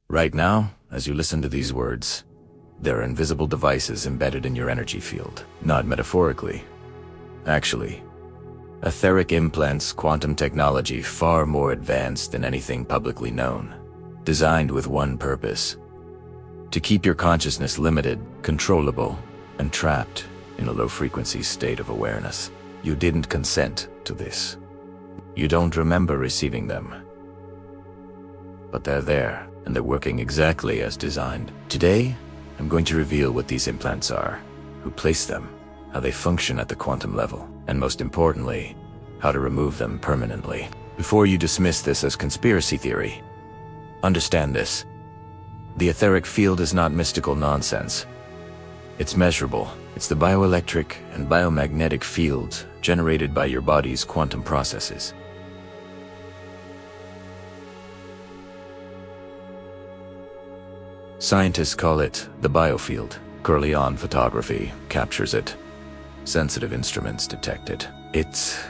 Right now, as you listen to these words, there are invisible devices embedded in your energy field. Not metaphorically. Actually, etheric implants quantum technology far more advanced than anything publicly known. Designed with one purpose: to keep your consciousness limited, controllable, and trapped in a low-frequency state of awareness. You didn't consent to this. You don't remember receiving them. But they're there, and they're working exactly as designed. Today, I'm going to reveal what these implants are, who placed them, how they function at the quantum level, and most importantly, how to remove them permanently. Before you dismiss this as conspiracy theory, understand this. The etheric field is not mystical nonsense. It's measurable. It's the bioelectric and biomagnetic fields generated by your body's quantum processes. Scientists call it the biofield. Correllion photography captures it. Sensitive instruments detect it. It's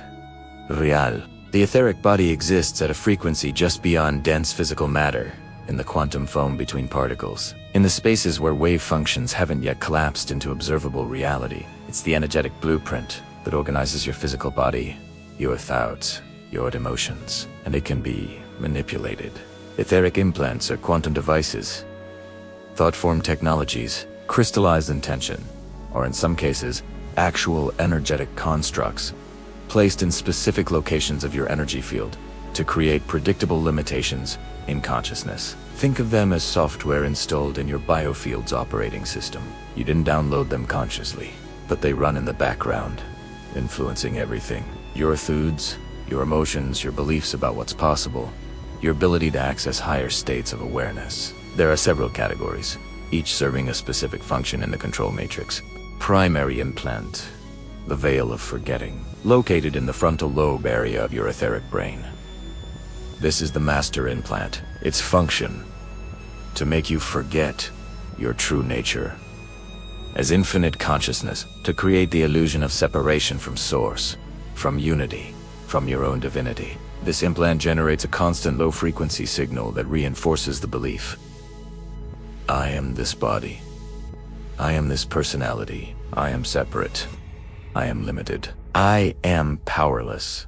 real. The etheric body exists at a frequency just beyond dense physical matter, in the quantum foam between particles, in the spaces where wave functions haven't yet collapsed into observable reality. It's the energetic blueprint that organizes your physical body, your thoughts, your emotions, and it can be manipulated. Etheric implants are quantum devices, thought-form technologies, crystallized intention, or in some cases, actual energetic constructs, placed in specific locations of your energy field to create predictable limitations in consciousness. Think of them as software installed in your biofield's operating system. You didn't download them consciously, but they run in the background, influencing everything. Your thoughts, your emotions, your beliefs about what's possible, your ability to access higher states of awareness. There are several categories, each serving a specific function in the control matrix. Primary implant, the veil of forgetting, located in the frontal lobe area of your etheric brain. This is the master implant. Its function: to make you forget your true nature. As infinite consciousness, to create the illusion of separation from source, from unity, from your own divinity. This implant generates a constant low-frequency signal that reinforces the belief: I am this body. I am this personality. I am separate. I am limited. I am powerless.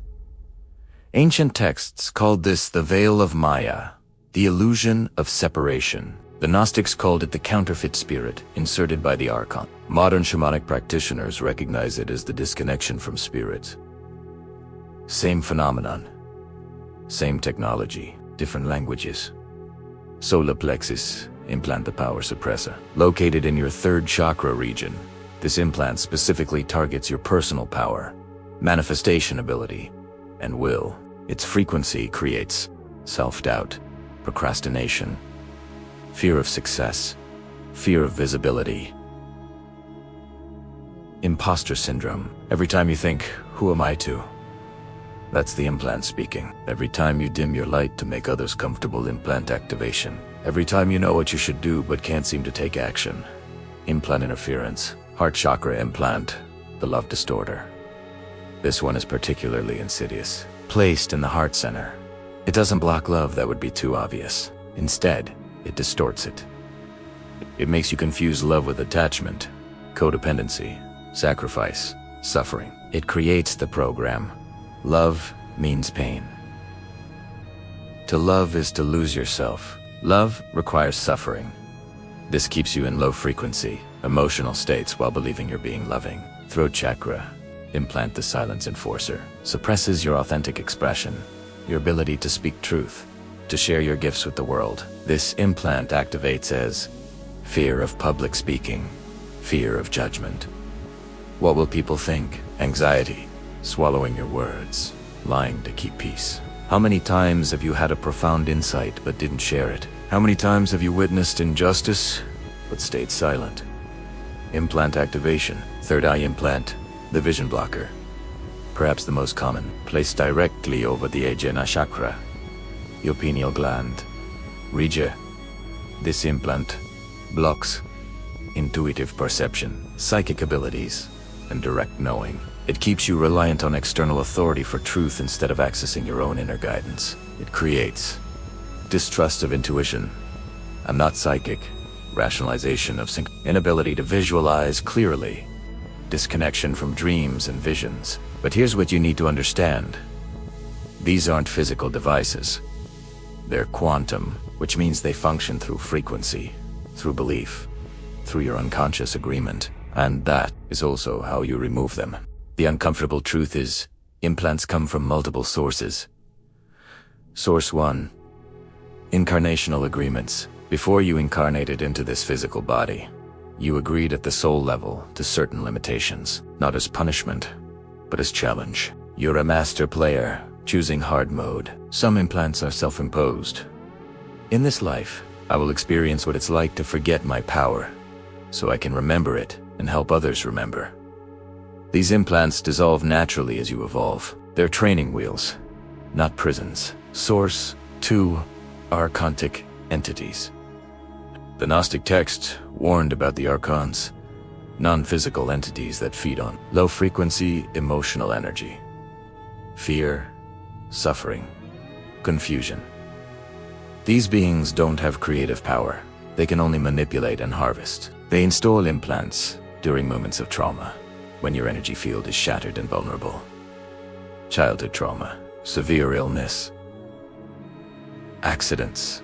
Ancient texts called this the veil of Maya, the illusion of separation. The Gnostics called it the counterfeit spirit inserted by the Archon. Modern shamanic practitioners recognize it as the disconnection from spirit. Same phenomenon, same technology, different languages. Solar plexus implant, the power suppressor. Located in your third chakra region, this implant specifically targets your personal power, manifestation ability, and will. Its frequency creates self-doubt, procrastination, fear of success, fear of visibility, imposter syndrome. Every time you think, who am I to? That's the implant speaking. Every time you dim your light to make others comfortable, implant activation. Every time you know what you should do but can't seem to take action, implant interference. Heart chakra implant, the love distorter. This one is particularly insidious. Placed in the heart center, it doesn't block love, that would be too obvious. Instead, it distorts it. It makes you confuse love with attachment, codependency, sacrifice, suffering. It creates the program: love means pain. To love is to lose yourself. Love requires suffering. This keeps you in low frequency, emotional states while believing you're being loving. Throat chakra, implant the silence enforcer, suppresses your authentic expression, your ability to speak truth, to share your gifts with the world. This implant activates as fear of public speaking, fear of judgment. What will people think? Anxiety, swallowing your words, lying to keep peace. How many times have you had a profound insight but didn't share it? How many times have you witnessed injustice but stayed silent? Implant activation, third eye implant, the vision blocker. Perhaps the most common, placed directly over the Ajna chakra, your pineal gland. Rija. This implant blocks intuitive perception, psychic abilities, and direct knowing. It keeps you reliant on external authority for truth instead of accessing your own inner guidance. It creates distrust of intuition, I'm not psychic. Rationalization of inability to visualize clearly. Disconnection from dreams and visions. But here's what you need to understand. These aren't physical devices. They're quantum, which means they function through frequency, through belief, through your unconscious agreement. And that is also how you remove them. The uncomfortable truth is, implants come from multiple sources. Source 1. Incarnational agreements. Before you incarnated into this physical body, you agreed at the soul level to certain limitations, not as punishment, but as challenge. You're a master player, choosing hard mode. Some implants are self-imposed. In this life, I will experience what it's like to forget my power, so I can remember it and help others remember. These implants dissolve naturally as you evolve. They're training wheels, not prisons. Source 2. Archontic entities. The Gnostic text warned about the archons, non-physical entities that feed on low-frequency emotional energy, fear, suffering, confusion. These beings don't have creative power. They can only manipulate and harvest. They install implants during moments of trauma, when your energy field is shattered and vulnerable. Childhood trauma, severe illness, accidents,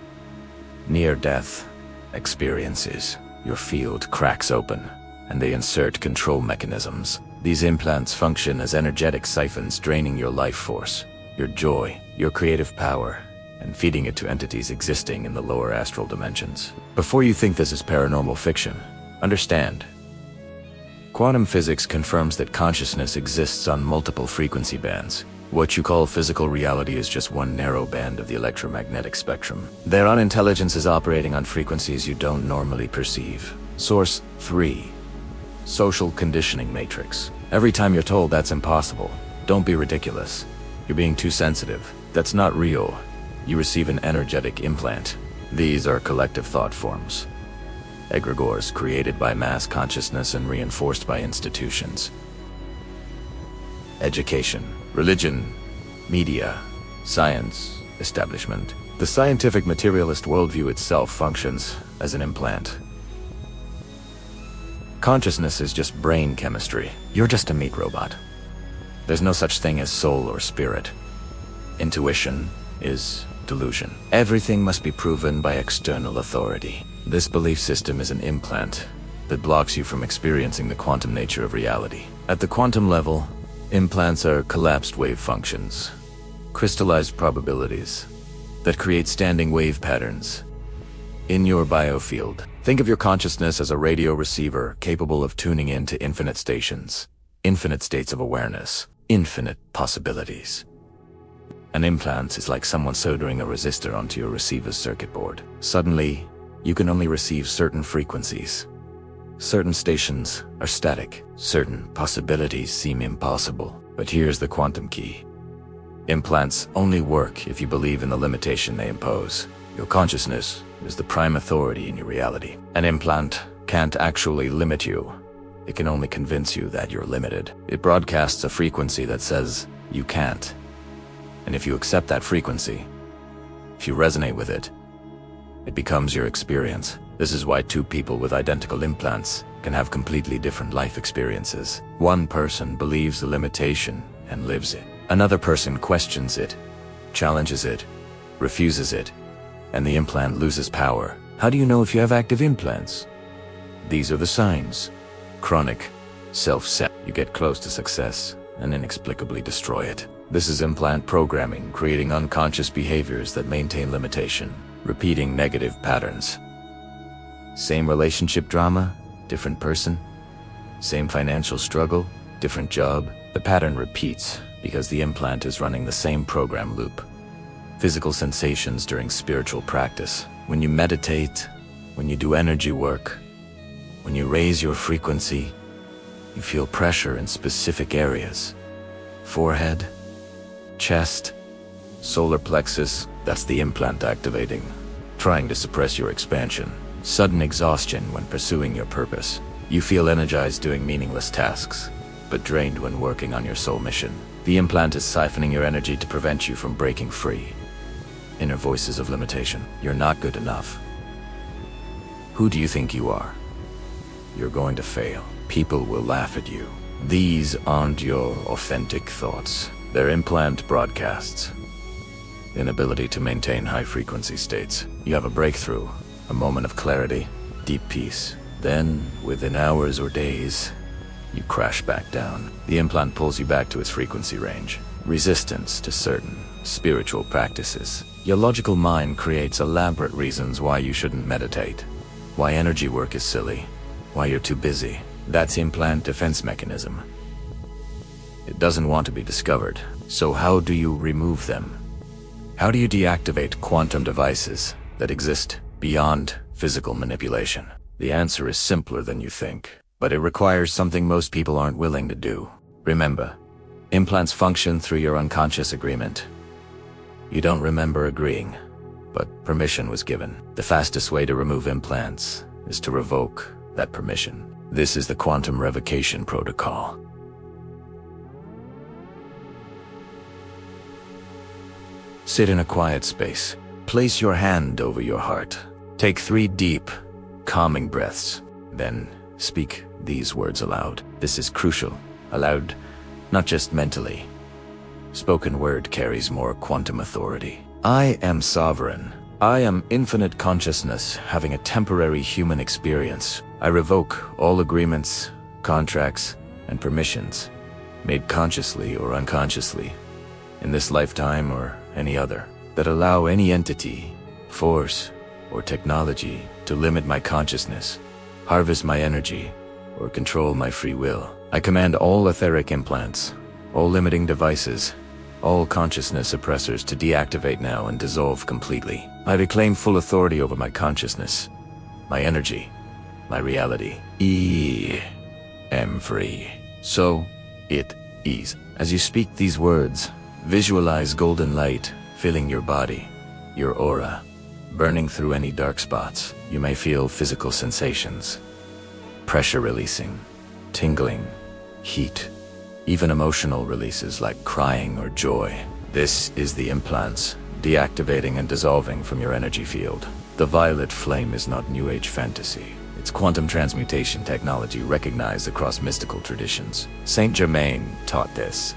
near-death experiences. Your field cracks open, and they insert control mechanisms. These implants function as energetic siphons, draining your life force, your joy, your creative power, and feeding it to entities existing in the lower astral dimensions. Before you think this is paranormal fiction, understand. Quantum physics confirms that consciousness exists on multiple frequency bands. What you call physical reality is just one narrow band of the electromagnetic spectrum. Their unintelligence is operating on frequencies you don't normally perceive. Source 3. Social conditioning matrix. Every time you're told that's impossible, don't be ridiculous. You're being too sensitive. That's not real. You receive an energetic implant. These are collective thought forms. Egregores created by mass consciousness and reinforced by institutions. Education, religion, media, science, establishment. The scientific materialist worldview itself functions as an implant. Consciousness is just brain chemistry. You're just a meat robot. There's no such thing as soul or spirit. Intuition is delusion. Everything must be proven by external authority. This belief system is an implant that blocks you from experiencing the quantum nature of reality. At the quantum level, implants are collapsed wave functions, crystallized probabilities that create standing wave patterns in your biofield. Think of your consciousness as a radio receiver capable of tuning in to infinite stations, infinite states of awareness, infinite possibilities. An implant is like someone soldering a resistor onto your receiver's circuit board. Suddenly, you can only receive certain frequencies. Certain stations are static. Certain possibilities seem impossible. But here's the quantum key. Implants only work if you believe in the limitation they impose. Your consciousness is the prime authority in your reality. An implant can't actually limit you. It can only convince you that you're limited. It broadcasts a frequency that says you can't. And if you accept that frequency, if you resonate with it, it becomes your experience. This is why two people with identical implants can have completely different life experiences. One person believes the limitation and lives it. Another person questions it, challenges it, refuses it, and the implant loses power. How do you know if you have active implants? These are the signs. Chronic, self-set. You get close to success and inexplicably destroy it. This is implant programming, creating unconscious behaviors that maintain limitation, repeating negative patterns. Same relationship drama, different person. Same financial struggle, different job. The pattern repeats because the implant is running the same program loop. Physical sensations during spiritual practice. When you meditate, when you do energy work, when you raise your frequency, you feel pressure in specific areas. Forehead, chest, solar plexus. That's the implant activating, trying to suppress your expansion. Sudden exhaustion when pursuing your purpose. You feel energized doing meaningless tasks, but drained when working on your soul mission. The implant is siphoning your energy to prevent you from breaking free. Inner voices of limitation. You're not good enough. Who do you think you are? You're going to fail. People will laugh at you. These aren't your authentic thoughts. They're implant broadcasts. Inability to maintain high-frequency states. You have a breakthrough, a moment of clarity, deep peace. Then, within hours or days, you crash back down. The implant pulls you back to its frequency range. Resistance to certain spiritual practices. Your logical mind creates elaborate reasons why you shouldn't meditate, why energy work is silly, why you're too busy. That's implant defense mechanism. It doesn't want to be discovered. So how do you remove them? How do you deactivate quantum devices that exist beyond physical manipulation? The answer is simpler than you think, but it requires something most people aren't willing to do. Remember, implants function through your unconscious agreement. You don't remember agreeing, but permission was given. The fastest way to remove implants is to revoke that permission. This is the quantum revocation protocol. Sit in a quiet space. Place your hand over your heart. Take 3 deep, calming breaths. Then speak these words aloud. This is crucial. Aloud, not just mentally. Spoken word carries more quantum authority. I am sovereign. I am infinite consciousness having a temporary human experience. I revoke all agreements, contracts, and permissions made consciously or unconsciously in this lifetime or any other that allow any entity, force, or technology to limit my consciousness, harvest my energy, or control my free will. I command all etheric implants, all limiting devices, all consciousness oppressors to deactivate now and dissolve completely. I reclaim full authority over my consciousness, my energy, my reality. Am free. So it is. As you speak these words, visualize golden light filling your body, your aura, burning through any dark spots. You may feel physical sensations, pressure releasing, tingling, heat, even emotional releases like crying or joy. This is the implants deactivating and dissolving from your energy field. The violet flame is not New Age fantasy. It's quantum transmutation technology recognized across mystical traditions. Saint Germain taught this.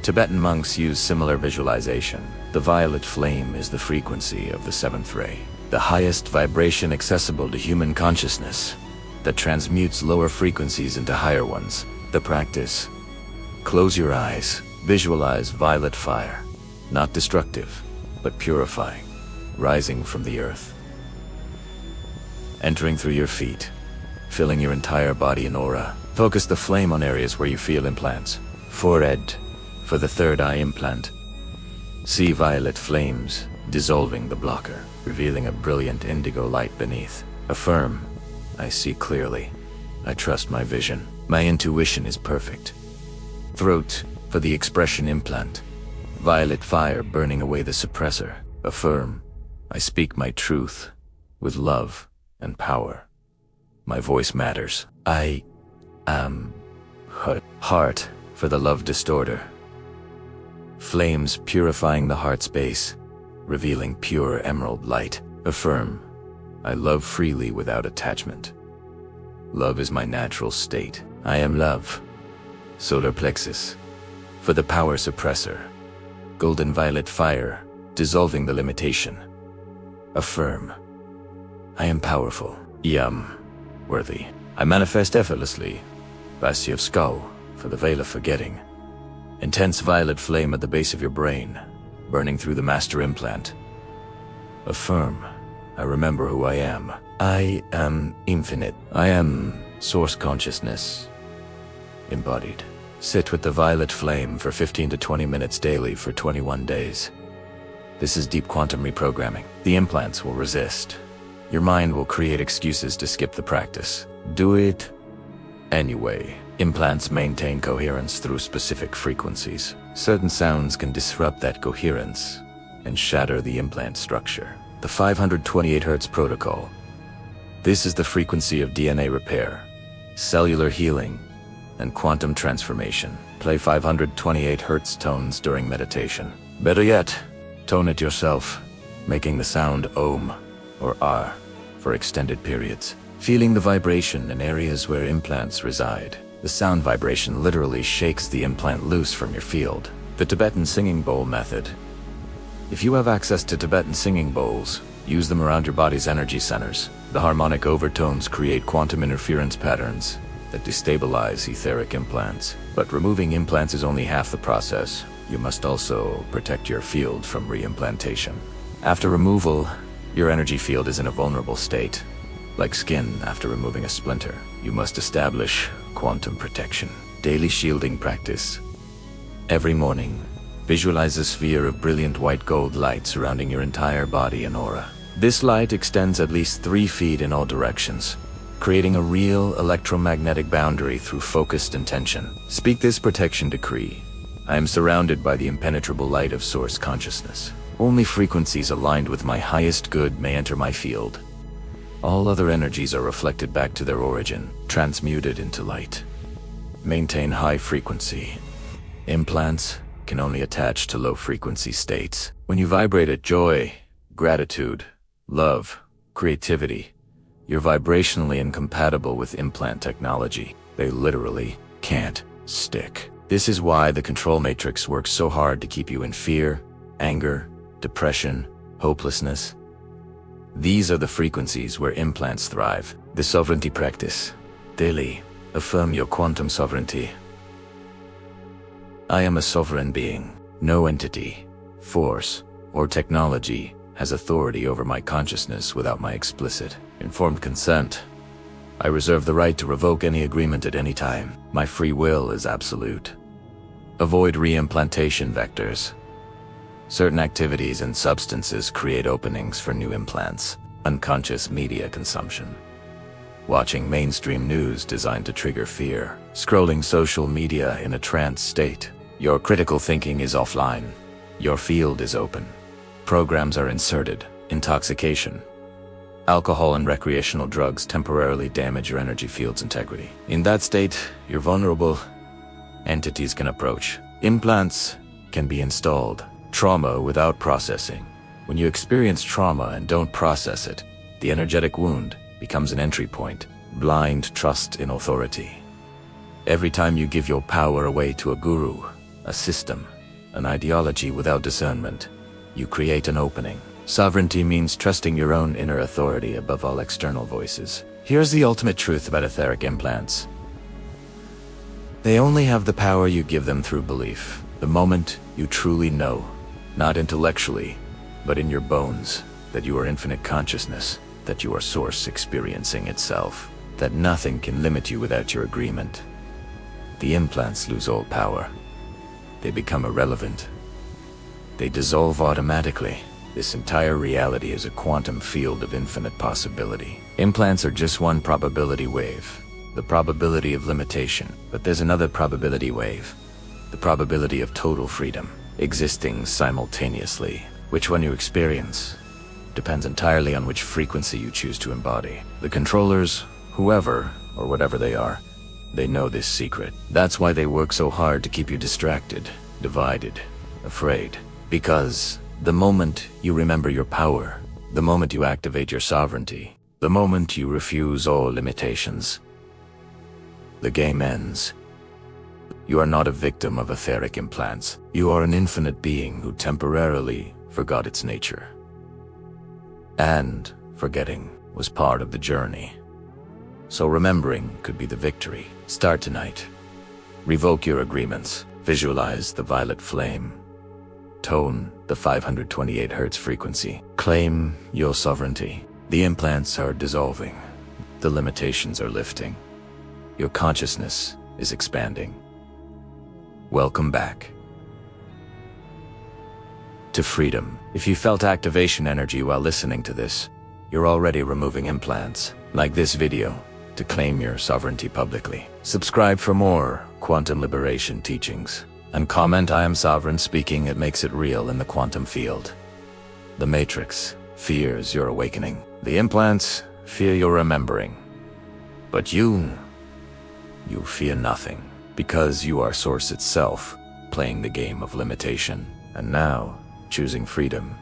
Tibetan monks use similar visualization. The violet flame is the frequency of the 7th ray, the highest vibration accessible to human consciousness that transmutes lower frequencies into higher ones. The practice: close your eyes, visualize violet fire, not destructive, but purifying, rising from the earth, entering through your feet, filling your entire body and aura. Focus the flame on areas where you feel implants. Forehead, for the 3rd eye implant. See violet flames dissolving the blocker, revealing a brilliant indigo light beneath. Affirm, I see clearly. I trust my vision. My intuition is perfect. Throat, for the expression implant. Violet fire burning away the suppressor. Affirm, I speak my truth with love and power. My voice matters. I am hurt. Heart, for the love distorter. Flames purifying the heart space, revealing pure emerald light. Affirm, I love freely without attachment. Love is my natural state. I am love. Solar plexus, for the power suppressor. Golden violet fire, dissolving the limitation. Affirm, I am powerful. Worthy. I manifest effortlessly. Bastion of skull, for the veil of forgetting. Intense violet flame at the base of your brain, burning through the master implant. Affirm, I remember who I am. I am infinite. I am source consciousness, embodied. Sit with the violet flame for 15 to 20 minutes daily for 21 days. This is deep quantum reprogramming. The implants will resist. Your mind will create excuses to skip the practice. Do it anyway. Implants maintain coherence through specific frequencies. Certain sounds can disrupt that coherence and shatter the implant structure. The 528 Hz protocol. This is the frequency of DNA repair, cellular healing, and quantum transformation. Play 528 Hz tones during meditation. Better yet, tone it yourself, making the sound Om or R for extended periods, feeling the vibration in areas where implants reside. The sound vibration literally shakes the implant loose from your field. The Tibetan singing bowl method. If you have access to Tibetan singing bowls, use them around your body's energy centers. The harmonic overtones create quantum interference patterns that destabilize etheric implants. But removing implants is only half the process. You must also protect your field from reimplantation. After removal, your energy field is in a vulnerable state. Like skin after removing a splinter, you must establish quantum protection. Daily shielding practice. Every morning, visualize a sphere of brilliant white gold light surrounding your entire body and aura. This light extends at least 3 feet in all directions, creating a real electromagnetic boundary through focused intention. Speak this protection decree. I am surrounded by the impenetrable light of Source consciousness. Only frequencies aligned with my highest good may enter my field. All other energies are reflected back to their origin, transmuted into light. Maintain high frequency. Implants can only attach to low-frequency states. When you vibrate at joy, gratitude, love, creativity, you're vibrationally incompatible with implant technology. They literally can't stick. This is why the control matrix works so hard to keep you in fear, anger, depression, hopelessness. These are the frequencies where implants thrive. The sovereignty practice. Daily, affirm your quantum sovereignty. I am a sovereign being. No entity, force, or technology has authority over my consciousness without my explicit, informed consent. I reserve the right to revoke any agreement at any time. My free will is absolute. Avoid reimplantation vectors. Certain activities and substances create openings for new implants. Unconscious media consumption. Watching mainstream news designed to trigger fear. Scrolling social media in a trance state. Your critical thinking is offline. Your field is open. Programs are inserted. Intoxication. Alcohol and recreational drugs temporarily damage your energy field's integrity. In that state, you're vulnerable. Entities can approach. Implants can be installed. Trauma without processing. When you experience trauma and don't process it, the energetic wound becomes an entry point. Blind trust in authority. Every time you give your power away to a guru, a system, an ideology without discernment, you create an opening. Sovereignty means trusting your own inner authority above all external voices. Here's the ultimate truth about etheric implants. They only have the power you give them through belief. The moment you truly know, not intellectually, but in your bones, that you are infinite consciousness, that you are Source experiencing itself, that nothing can limit you without your agreement, the implants lose all power. They become irrelevant. They dissolve automatically. This entire reality is a quantum field of infinite possibility. Implants are just one probability wave, the probability of limitation. But there's another probability wave, the probability of total freedom, existing simultaneously. Which one you experience depends entirely on which frequency you choose to embody. The controllers, whoever or whatever they are, they know this secret. That's why they work so hard to keep you distracted, divided, afraid. Because the moment you remember your power, the moment you activate your sovereignty, the moment you refuse all limitations, the game ends. You are not a victim of etheric implants. You are an infinite being who temporarily forgot its nature. And forgetting was part of the journey. So remembering could be the victory. Start tonight. Revoke your agreements. Visualize the violet flame. Tone the 528 Hz frequency. Claim your sovereignty. The implants are dissolving. The limitations are lifting. Your consciousness is expanding. Welcome back to freedom. If you felt activation energy while listening to this, you're already removing implants. Like this video to claim your sovereignty publicly. Subscribe for more quantum liberation teachings. And comment I am sovereign speaking. It makes it real in the quantum field. The Matrix fears your awakening. The implants fear your remembering. But you fear nothing, because you are Source itself, playing the game of limitation. And now, choosing freedom